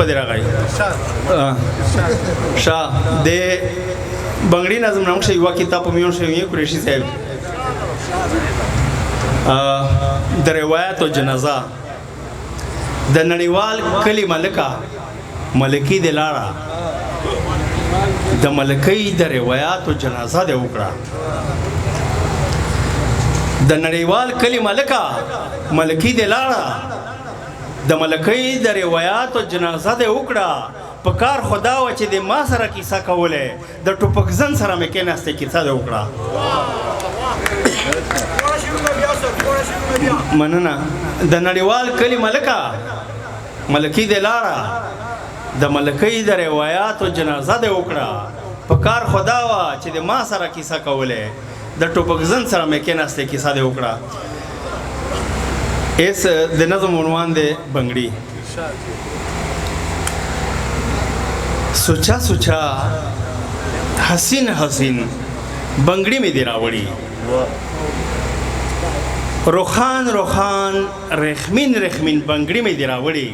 پدې راغی شاه د بنګړي نظم نوم شي یو کتاب په میون شي قریشي صاحب د روایت او جنازه د نړیوال کلی ملکه ملکی د لاړه د ملکی د روایت او جنازه د وکړه د نړیوال کلی ملکه ملکی د لاړه د ملکی د روایت او جنازه د وکړه په کار خدا و چې د ما سره کیسه کوله د ټوپکزن سره مې کېناسته کیسه د وکړه مننه د نړیوال کلی ملکه ملکی د لاړه د ملکی د روایت او جنازه د وکړه په کار خدا و چې د ما سره کیسه کوله د ټوپکزن سره مې کېناسته کیسه د وکړه اس د نظم عنوان دی بنګړي سوچا سوچا حسین حسین بنګړي مې دی راوړي روخان روخان رخمین رخمین بنګړي مې دی راوړي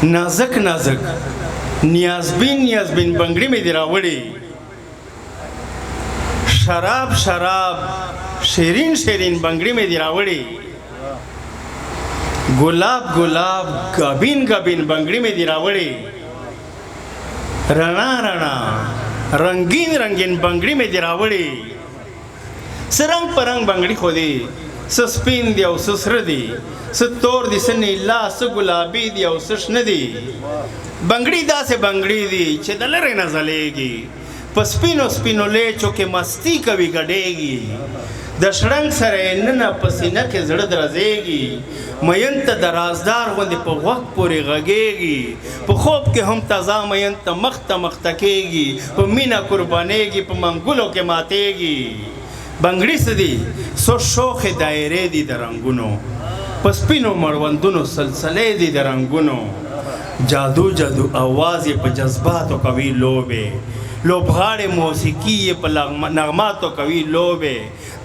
نازک نازک نیازبین نیازبین بنګړي مې دی راوړي شراب شراب شیرین شیرین بنګړي مې دی راوړي ګلاب ګلاب غابین غابین بنګړي مې دی راوړي رڼا رڼا رنگین رنگین بنګړي مې دی راوړي سرنګ پرنګ بنګړي خو دی سپین دی او سره دی ستور دی سنی لا س ګلابي دی او شنه دی بنګړي داسې بنګړي دی چې د لرې نه ځلېږي په سپینو سپینو لیچو کې مستی کوي ګډېږي د شړنګ سره ننه په سینه کې زړه درځېږي مین ته د رازدار غوندې په غوږ پورې غږېږي په خوب کې هم تازه مین ته مخ ته مخته کېږي په مینه قربانېږي په منګلو کې ماتېږي بنګړي څه دي څو شوخې دایرې دي د رنګونو په سپینو مړوندونو سلسلې دي د رنګونو جادو جادو آواز یې په جذباتو کوي لوبې لوبغاړې موسیقي یې په نغماتو کوي لوبې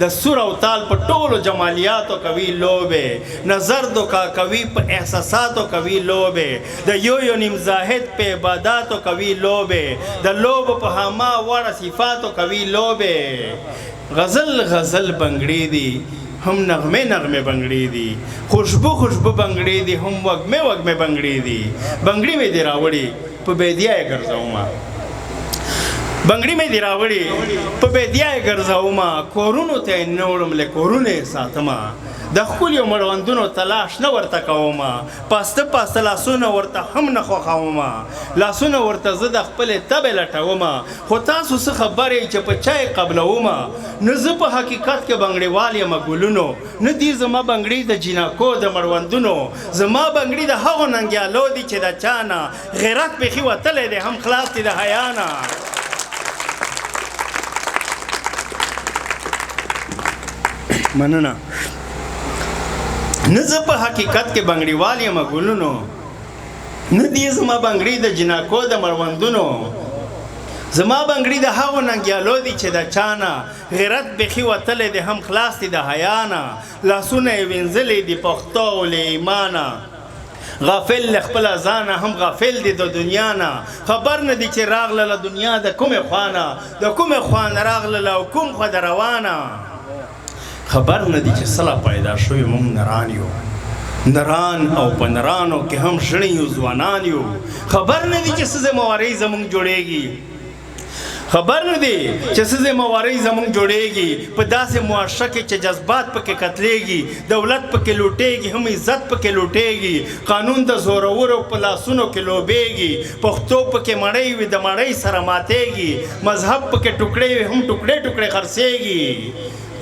د سور او تال په ټولو جمالیاتو کوي لوبې نظر دوکا کوي په احساساتو کوي لوبې د یو یو نیم زاهد په عباداتو کوي لوبې د لوبو په هما وړه صفاتو کوي لوبې غزل غزل بنګړي دي هم نغمه نغمه بنګړي دي خوشبو خوشبو بنګړي دي هم وږمه وږمه بنګړي دي بنګړي مې دی راوړي په بيدیا یې ګرځوما بنګړي مې دی راوړي په بيدیا یې ګرځوما کورونو ته نوړم له کورونه ساتما د خپل یو مړوندونو تلاش نه ورته کوما پاسته پاسته لاسونه ورته هم نه خوخاوما لاسونه ورته زه د خپل تبه لټوما خو تاسو څه خبرې چې په چای قبلوما نه زه په حقیقت کې بنګړیوال یم ګلونو نه دي زما بنګړي د جناکو د مړوندونو زما بنګړي د هغو ننګیالو دي چې د چانه غیرت بېخي وتلی دی هم خلاص دي د حیانه مننه نه زه په حقیقت کې بنګړیوال یم ګلونو نه دي زما بنګړي د جناکو د مړوندونو زما بنګړي د هغو ننګیالو دي چې د چانه غیرت بېخي وتلی دی هم خلاص دي د حیانه لاسونه یې وینځلي دي پښتو له ایمانه غافل له خپله ځانه هم غافل دي د دنیا نه خبر نه دي چې راغله له دنیا د کومې خوا نه د کومې خوا نه راغله او کوم خوا د روانه خبر نه دي چې سلا پیدا شوی موږ نران یو نران او په نرانو کې هم شړی یو ځوانان یو خبر نه دي چې څه ذموارۍ زموږ جوړېږي خبر نه دی چې څه ذموارۍ زموږ جوړېږي په داسې معاشره کې چې جذبات پکې قتلېږي دولت پکې لوټېږي هم عزت پکې لوټېږي قانون د زورورو په لاسونو کې لوبېږي پښتو پکې مړۍ وي د مړۍ سره ماتېږي مذهب پکې ټوکړې وي هم ټوکړې ټوکړې خرڅېږي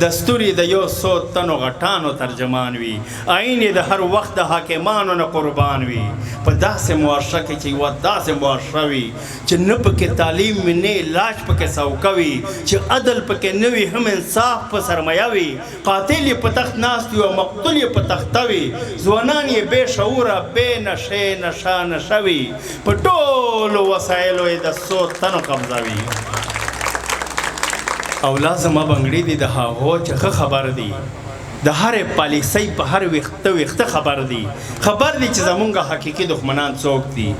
دستوري د یو څو تنو غټانو ترجمان وي آئین د هر وخت د حاکمانو نه قربان وي په داسې معاشره کې چې یوه داسې معاشره وي چې نه پکې تعلیم وي نه علاج پکې سوکه وي چې عدل پکې نه وي هم انصاف په سرمایه وي قاتل یې په تخت ناست وي او مقتول یې په تخته وي ځوانان یې بې شعوره بې نشې نشه نشه وي په ټولو وسایلو یې د څو تنو قبضه وي او لازمه بنګړي دي د هغو چې ښه خبر دي د هرې پالیسۍ په هر ویښته خبر دي چې زمونږ حقیقي دښمنان څوک دي،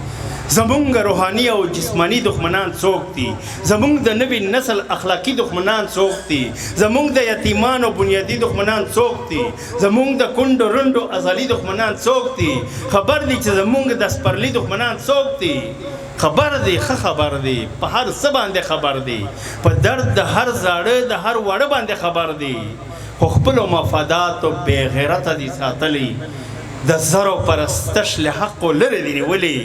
زمونږ روحاني او جسماني دښمنان څوک دي، زمونږ د نوي نسل اخلاقي دښمنان څوک دي، زمونږ د یتیمانو بنیادي دښمنان څوک دي، زمونږ د کونډو رنډو ازلي دښمنان څوک دي، خبر دي چې زمونږ د سپرلي دښمنان څوک دي، خبر دی خبر دی په هر څه باندې خبر دی، په درد د هر زاړه د هر وړه باندې خبر دی، خو خپلو مفاداتو بې غیرته دي ساتلی، د زرو پرستش له حقو لرې دي نیولې،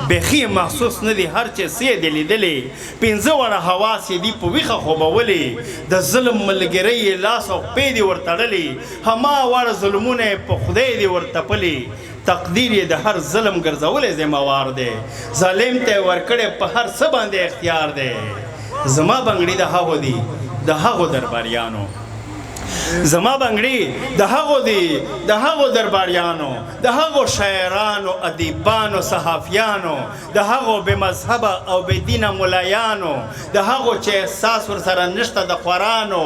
بیخي محسوس نه دي هر چې څه یې دي لیدلې، پنځه وړه حواس یې دي په ویښه خوبولې، د ظلم ملګرۍ یې لاس او پې دي ورتړلې، هما واړه ظلمونه یې په خدای دي ورتپلې، تقدیر یې د هر ظلم ګرځولی ذموار دی، ظالم ته یې ورکړی په هر څه باندې اختیار دی، زما بنګړي د هغو دي د هغو درباریانو، زما بنګړي د هغو دي د هغو درباریانو، د هغو شاعرانو ادیبانو صحافیانو، د هغو بې مذهبه او بې دینه ملایانو، د هغو چې احساس ورسره نشته د خوارانو،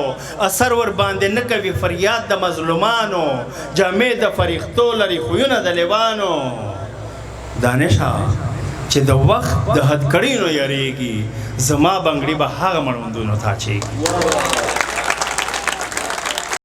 اثر ورباندې نه کوي فریاد د مظلومانو، جامې د فریښتو لري خویونه د لیوانو، دانشه چې د وخت د هدکړینو یریږي، زما بنګړي به هغه مړوندونو ته اچېږي.